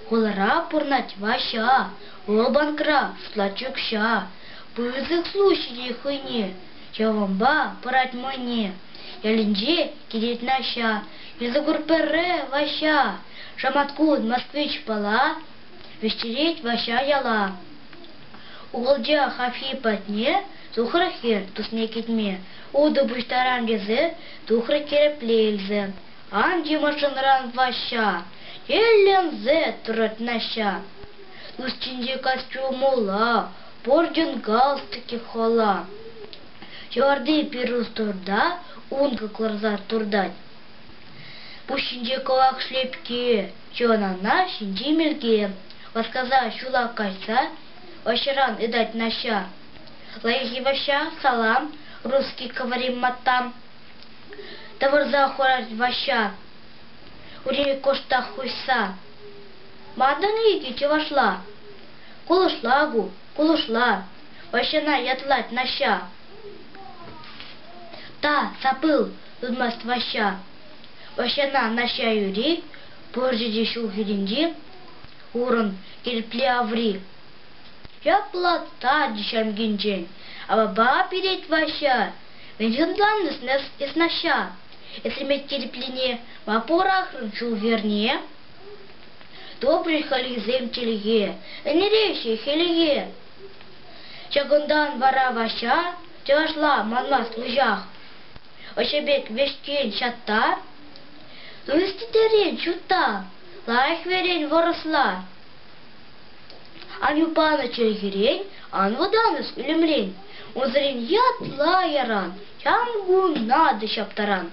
Голора пурнать ваша, олбанкра слачукша. Пызык случай хуйне, чавамба порать мне. Ялинже кидет наша, языгурпере ваша. Шаматкуд москвич пала, вечереть ваша яла. Уголджа хафи патне, тухрахер тусне китме. Уду буштаран гезе, тухра кереплельзе. Анди машинран ваша, еллензе турат наша. Устинде костюмула, порден галстуки хола. Чорды пирус турда, унка кларзар турдать. Пущинде колак шлепки, чонана шинди мельге. Восказа шула кайса, вашеран и дать наша. Лайги ваша, салам, русский говорим матам. Таварза хорать ваша, ури кошта хуйса. Мадан идите вошла. Кулушлагу, кулушла, ващана ятлать наша. Та сапыл, дудмаст ваща. Ващана наша юри, поржиди шулхидинди, урон кирпли аври. Я плата дишам гинджень, а баба переть ваща. Венжендан из наша. Если иметь терпение, в порах ручу вернее. Добрый хализем телеге, не речи хелеге. Чагундан вара ваша, тяжла манмас лужах. Ошебек вешкен шатта, луститерен чута, лайх верен воросла. Аню пана челегерень, ан воданус улемлень. Озрень ят лайаран, чангун надо шаптаран.